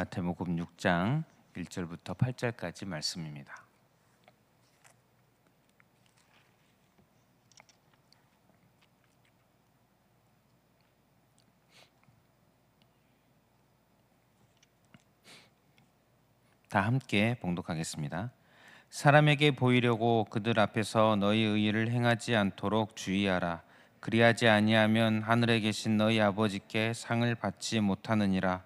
마태복음 6장 1절부터 8절까지 말씀입니다. 다 함께 봉독하겠습니다. 사람에게 보이려고 그들 앞에서 너희 의의를 행하지 않도록 주의하라. 그리하지 아니하면 하늘에 계신 너희 아버지께 상을 받지 못하느니라.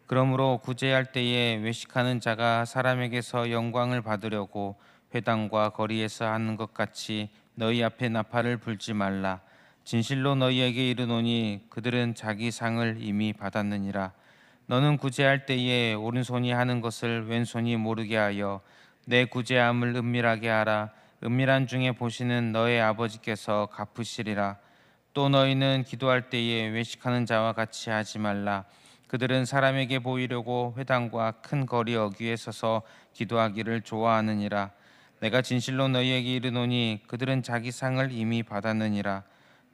그러므로 구제할 때에 외식하는 자가 사람에게서 영광을 받으려고 회당과 거리에서 하는 것 같이 너희 앞에 나팔을 불지 말라. 진실로 너희에게 이르노니 그들은 자기 상을 이미 받았느니라. 너는 구제할 때에 오른손이 하는 것을 왼손이 모르게 하여 내 구제함을 은밀하게 하라. 은밀한 중에 보시는 너의 아버지께서 갚으시리라. 또 너희는 기도할 때에 외식하는 자와 같이 하지 말라. 그들은 사람에게 보이려고 회당과 큰 거리 어귀에 서서 기도하기를 좋아하느니라. 내가 진실로 너희에게 이르노니 그들은 자기 상을 이미 받았느니라.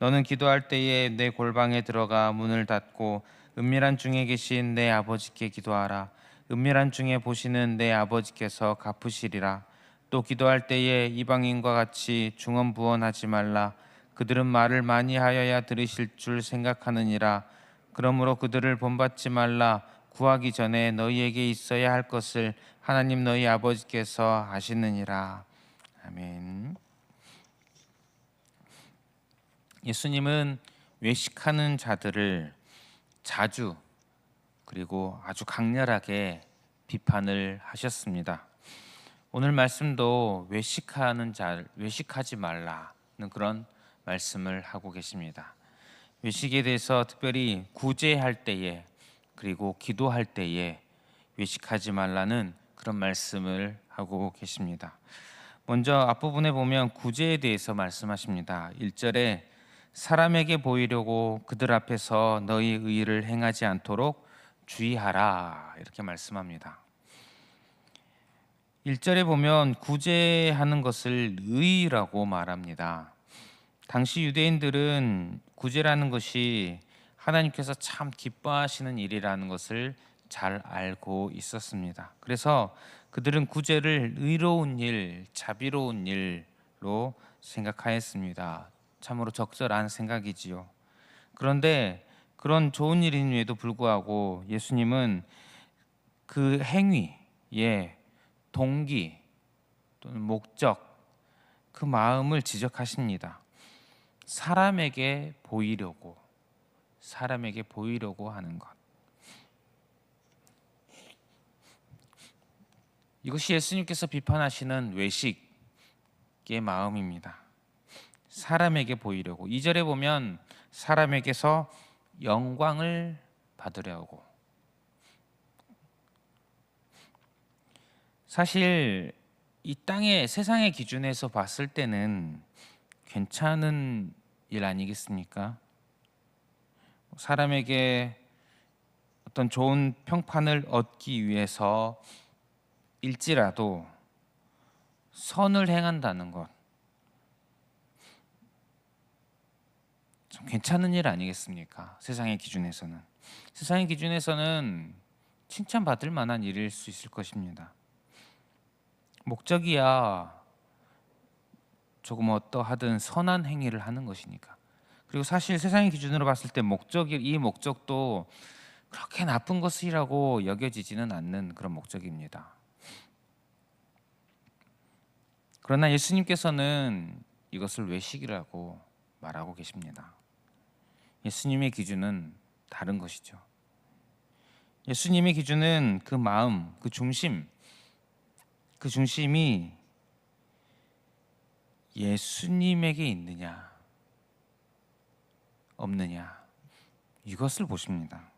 너는 기도할 때에 내 골방에 들어가 문을 닫고 은밀한 중에 계신 내 아버지께 기도하라. 은밀한 중에 보시는 내 아버지께서 갚으시리라. 또 기도할 때에 이방인과 같이 중언부언하지 말라. 그들은 말을 많이 하여야 들으실 줄 생각하느니라. 그러므로 그들을 본받지 말라. 구하기 전에 너희에게 있어야 할 것을 하나님 너희 아버지께서 아시느니라. 아멘. 예수님은 외식하는 자들을 자주 그리고 아주 강렬하게 비판을 하셨습니다. 오늘 말씀도 외식하는 자를 외식하지 말라는 그런 말씀을 하고 계십니다. 외식에 대해서 특별히 구제할 때에 그리고 기도할 때에 외식하지 말라는 그런 말씀을 하고 계십니다. 먼저 앞부분에 보면 구제에 대해서 말씀하십니다. 1절에 사람에게 보이려고 그들 앞에서 너희 의의를 행하지 않도록 주의하라 이렇게 말씀합니다. 1절에 보면 구제하는 것을 의의라고 말합니다. 당시 유대인들은 구제라는 것이 하나님께서 참 기뻐하시는 일이라는 것을 잘 알고 있었습니다. 그래서 그들은 구제를 의로운 일, 자비로운 일로 생각하였습니다. 참으로 적절한 생각이지요. 그런데 그런 좋은 일임에도 불구하고 예수님은 그 행위의 동기 또는 목적, 그 마음을 지적하십니다. 사람에게 보이려고 하는 것. 이것이 예수님께서 비판하시는 외식의 마음입니다. 사람에게 보이려고. 2절에 보면 사람에게서 영광을 받으려고. 사실 이 땅의 세상의 기준에서 봤을 때는 괜찮은 일 아니겠습니까? 사람에게 어떤 좋은 평판을 얻기 위해서 일지라도 선을 행한다는 것 참 괜찮은 일 아니겠습니까? 세상의 기준에서는 칭찬받을 만한 일일 수 있을 것입니다. 목적이야 조금 어떠하든 선한 행위를 하는 것이니까. 그리고 사실 세상의 기준으로 봤을 때 이 목적도 그렇게 나쁜 것이라고 여겨지지는 않는 그런 목적입니다. 그러나 예수님께서는 이것을 외식이라고 말하고 계십니다. 예수님의 기준은 다른 것이죠. 예수님의 기준은 그 마음, 그 중심이 예수님에게 있느냐 없느냐 이것을 보십니다.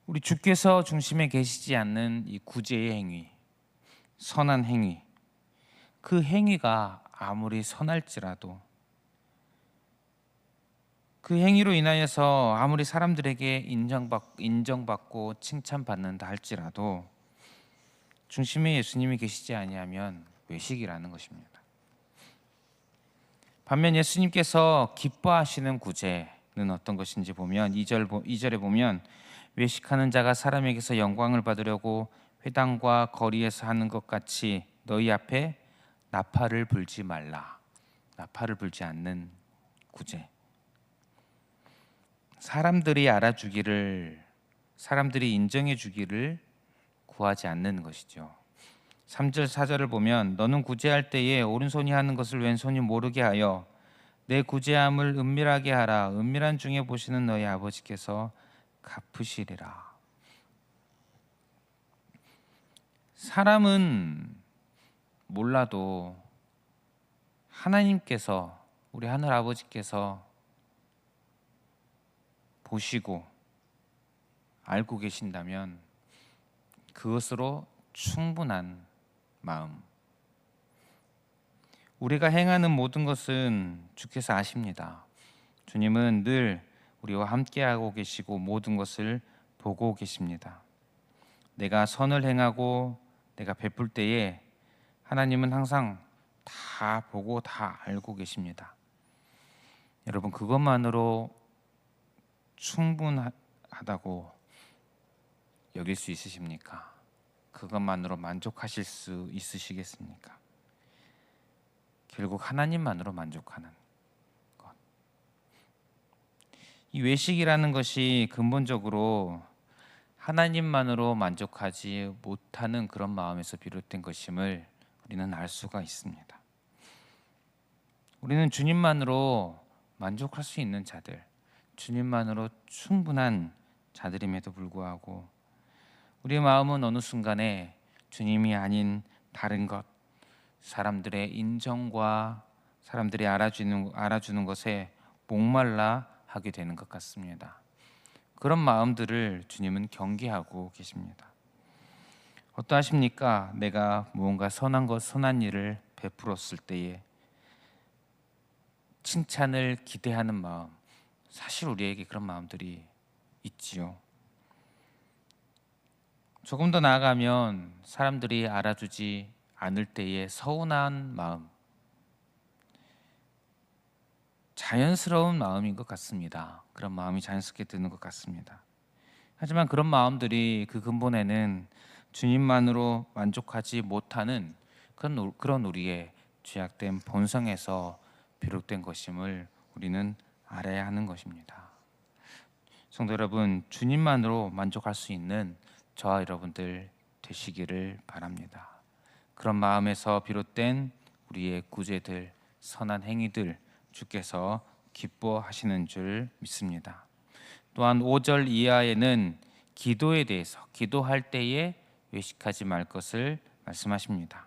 우리 주께서 중심에 계시지 않는 이 구제의 행위, 선한 행위, 그 행위가 아무리 선할지라도 그 행위로 인하여서 아무리 사람들에게 인정받고 칭찬받는다 할지라도 중심에 예수님이 계시지 아니하면 외식이라는 것입니다. 반면 예수님께서 기뻐하시는 구제는 어떤 것인지 보면 2절에 보면 외식하는 자가 사람에게서 영광을 받으려고 회당과 거리에서 하는 것 같이 너희 앞에 나팔을 불지 말라. 나팔을 불지 않는 구제. 사람들이 알아주기를, 사람들이 인정해 주기를 구하지 않는 것이죠. 3절 4절을 보면 너는 구제할 때에 오른손이 하는 것을 왼손이 모르게 하여 내 구제함을 은밀하게 하라. 은밀한 중에 보시는 너희 아버지께서 갚으시리라. 사람은 몰라도 하나님께서, 우리 하늘 아버지께서 보시고 알고 계신다면 그것으로 충분한 마음. 우리가 행하는 모든 것은 주께서 아십니다. 주님은 늘 우리와 함께하고 계시고 모든 것을 보고 계십니다. 내가 선을 행하고 내가 베풀 때에 하나님은 항상 다 보고 다 알고 계십니다. 여러분, 그것만으로 충분하다고 여길 수 있으십니까? 그것만으로 만족하실 수 있으시겠습니까? 결국 하나님만으로 만족하는 것. 이 외식이라는 것이 근본적으로 하나님만으로 만족하지 못하는 그런 마음에서 비롯된 것임을 우리는 알 수가 있습니다. 우리는 주님만으로 만족할 수 있는 자들, 주님만으로 충분한 자들임에도 불구하고 우리의 마음은 어느 순간에 주님이 아닌 다른 것, 사람들의 인정과 사람들이 알아주는 것에 목말라 하게 되는 것 같습니다. 그런 마음들을 주님은 경계하고 계십니다. 어떠하십니까? 내가 무언가 선한 일을 베풀었을 때에 칭찬을 기대하는 마음, 사실 우리에게 그런 마음들이 있지요. 조금 더 나아가면 사람들이 알아주지 않을 때의 서운한 마음, 자연스러운 마음인 것 같습니다. 그런 마음이 자연스럽게 드는 것 같습니다. 하지만 그런 마음들이 그 근본에는 주님만으로 만족하지 못하는 그런 우리의 죄악된 본성에서 비롯된 것임을 우리는 알아야 하는 것입니다. 성도 여러분, 주님만으로 만족할 수 있는 저와 여러분들 되시기를 바랍니다. 그런 마음에서 비롯된 우리의 구제들, 선한 행위들 주께서 기뻐하시는 줄 믿습니다. 또한 5절 이하에는 기도에 대해서, 기도할 때에 외식하지 말 것을 말씀하십니다.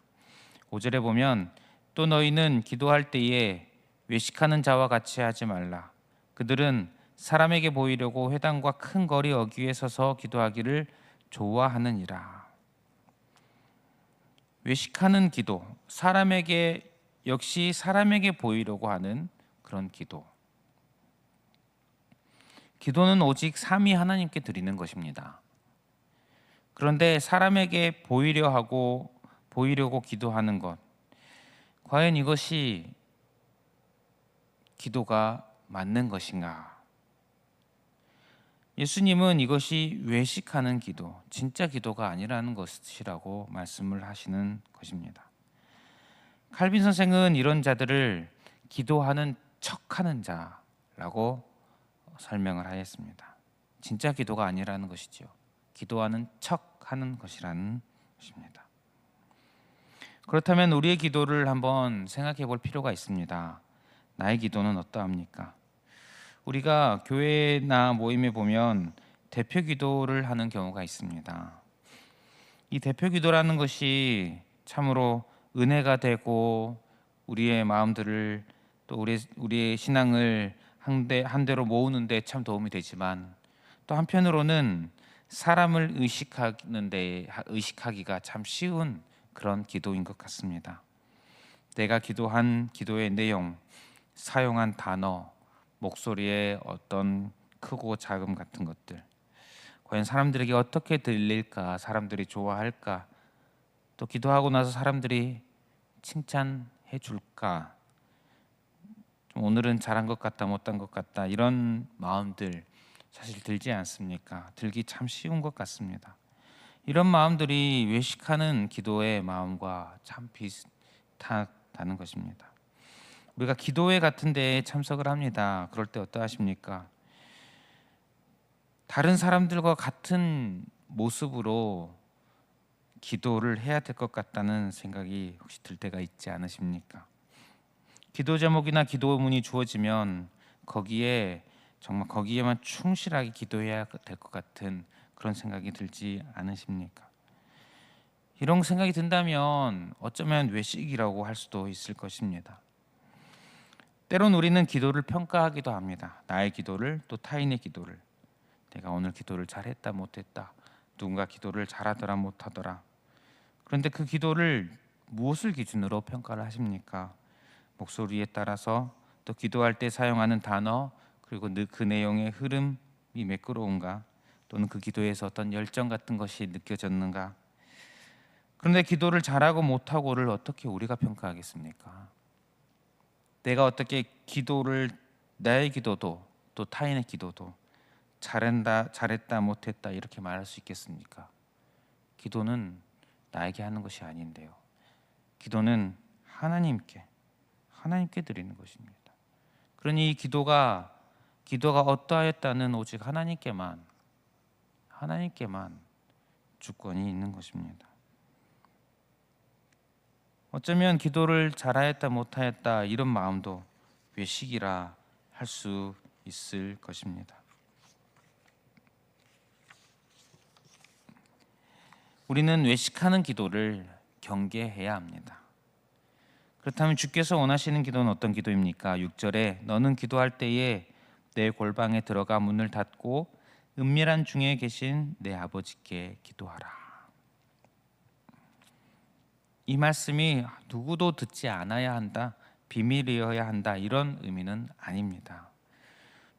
5절에 보면 또 너희는 기도할 때에 외식하는 자와 같이 하지 말라. 그들은 사람에게 보이려고 회당과 큰 거리 어귀에 서서 기도하기를 좋아하느니라. 외식하는 기도, 역시 사람에게 보이려고 하는 그런 기도. 기도는 오직 삼위 하나님께 드리는 것입니다. 그런데 사람에게 보이려고 기도하는 것, 과연 이것이 기도가 맞는 것인가? 예수님은 이것이 외식하는 기도, 진짜 기도가 아니라는 것이라고 말씀을 하시는 것입니다. 칼빈 선생은 이런 자들을 기도하는 척하는 자라고 설명을 하였습니다. 진짜 기도가 아니라는 것이죠. 기도하는 척하는 것이라는 것입니다. 그렇다면 우리의 기도를 한번 생각해 볼 필요가 있습니다. 나의 기도는 어떠합니까? 우리가 교회나 모임에 보면 대표 기도를 하는 경우가 있습니다. 이 대표 기도라는 것이 참으로 은혜가 되고 우리의 마음들을 또 우리의 신앙을 한대로 모으는데 참 도움이 되지만 또 한편으로는 사람을 의식하기가 참 쉬운 그런 기도인 것 같습니다. 내가 기도한 기도의 내용, 사용한 단어, 목소리의 어떤 크고 작음 같은 것들, 과연 사람들에게 어떻게 들릴까, 사람들이 좋아할까, 또 기도하고 나서 사람들이 칭찬해 줄까, 좀 오늘은 잘한 것 같다, 못한 것 같다, 이런 마음들, 사실 들지 않습니까? 들기 참 쉬운 것 같습니다. 이런 마음들이 외식하는 기도의 마음과 참 비슷하다는 것입니다. 우리가 기도회 같은 데에 참석을 합니다. 그럴 때 어떠하십니까? 다른 사람들과 같은 모습으로 기도를 해야 될 것 같다는 생각이 혹시 들 때가 있지 않으십니까? 기도 제목이나 기도문이 주어지면 거기에 정말 거기에만 충실하게 기도해야 될 것 같은 그런 생각이 들지 않으십니까? 이런 생각이 든다면 어쩌면 외식이라고 할 수도 있을 것입니다. 때론 우리는 기도를 평가하기도 합니다. 나의 기도를 또 타인의 기도를. 내가 오늘 기도를 잘했다 못했다. 누군가 기도를 잘하더라 못하더라. 그런데 그 기도를 무엇을 기준으로 평가를 하십니까? 목소리에 따라서, 또 기도할 때 사용하는 단어, 그리고 그 내용의 흐름이 매끄러운가, 또는 그 기도에서 어떤 열정 같은 것이 느껴졌는가. 그런데 기도를 잘하고 못하고를 어떻게 우리가 평가하겠습니까? 내가 어떻게 기도를, 나의 기도도 또 타인의 기도도 잘했다 못했다 이렇게 말할 수 있겠습니까? 기도는 나에게 하는 것이 아닌데요. 기도는 하나님께 드리는 것입니다. 그러니 이 기도가 어떠하였다는 오직 하나님께만 주권이 있는 것입니다. 어쩌면 기도를 잘하였다 못하였다 이런 마음도 외식이라 할 수 있을 것입니다. 우리는 외식하는 기도를 경계해야 합니다. 그렇다면 주께서 원하시는 기도는 어떤 기도입니까? 6절에 너는 기도할 때에 내 골방에 들어가 문을 닫고 은밀한 중에 계신 내 아버지께 기도하라. 이 말씀이 누구도 듣지 않아야 한다, 비밀이어야 한다 이런 의미는 아닙니다.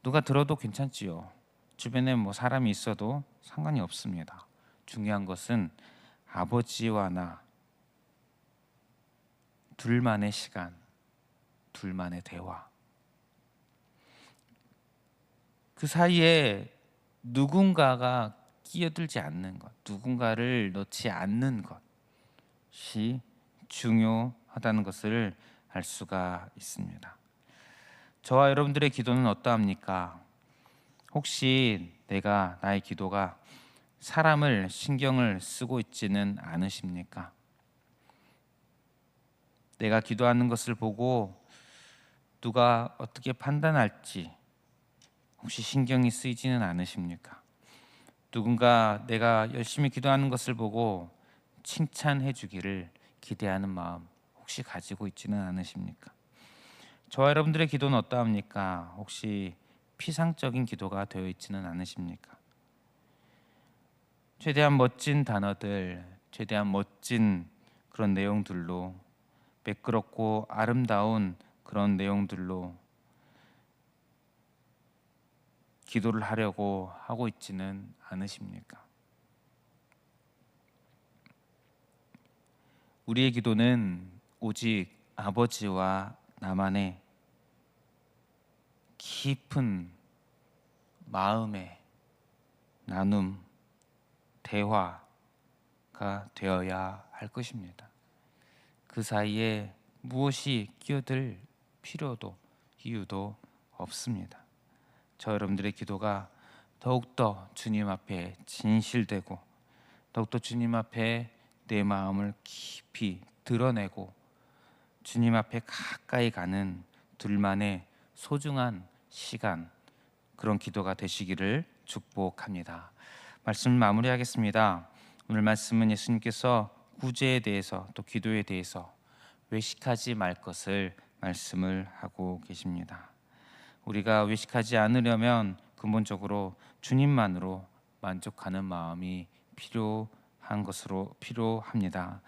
누가 들어도 괜찮지요. 주변에 사람이 있어도 상관이 없습니다. 중요한 것은 아버지와 나 둘만의 시간, 둘만의 대화. 그 사이에 누군가가 끼어들지 않는 것, 누군가를 넣지 않는 것이 중요하다는 것을 알 수가 있습니다. 저와 여러분들의 기도는 어떠합니까? 혹시 나의 기도가 사람을 신경을 쓰고 있지는 않으십니까? 내가 기도하는 것을 보고 누가 어떻게 판단할지 혹시 신경이 쓰이지는 않으십니까? 누군가 내가 열심히 기도하는 것을 보고 칭찬해 주기를 기대하는 마음 혹시 가지고 있지는 않으십니까? 저와 여러분들의 기도는 어떠합니까? 혹시 피상적인 기도가 되어 있지는 않으십니까? 최대한 멋진 단어들, 최대한 멋진 그런 내용들로, 매끄럽고 아름다운 그런 내용들로 기도를 하려고 하고 있지는 않으십니까? 우리의 기도는 오직 아버지와 나만의 깊은 마음의 나눔, 대화가 되어야 할 것입니다. 그 사이에 무엇이 끼어들 필요도 이유도 없습니다. 저 여러분들의 기도가 더욱더 주님 앞에 진실되고, 더욱더 주님 앞에 내 마음을 깊이 드러내고 주님 앞에 가까이 가는 둘만의 소중한 시간, 그런 기도가 되시기를 축복합니다. 말씀 마무리하겠습니다. 오늘 말씀은 예수님께서 구제에 대해서 또 기도에 대해서 외식하지 말 것을 말씀을 하고 계십니다. 우리가 외식하지 않으려면 근본적으로 주님만으로 만족하는 마음이 필요합니다.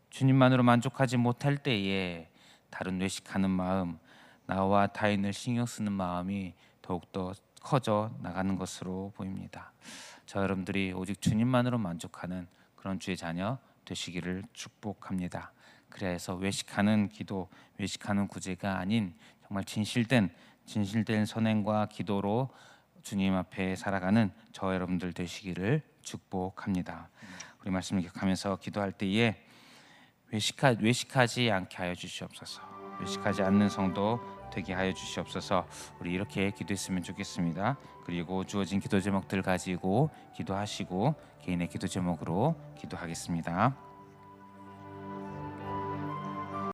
주님만으로 만족하지 못할 때에 다른 외식하는 마음, 나와 타인을 신경 쓰는 마음이 더욱더 커져 나가는 것으로 보입니다. 저 여러분들이 오직 주님만으로 만족하는 그런 주의 자녀 되시기를 축복합니다. 그래서 외식하는 기도, 외식하는 구제가 아닌 정말 진실된 선행과 기도로 주님 앞에 살아가는 저 여러분들 되시기를 축복합니다. 우리 말씀을 기억하면서 기도할 때에 외식하지 않게 하여 주시옵소서. 외식하지 않는 성도 되게 하여 주시옵소서. 우리 이렇게 기도했으면 좋겠습니다. 그리고 주어진 기도 제목들 가지고 기도하시고 개인의 기도 제목으로 기도하겠습니다.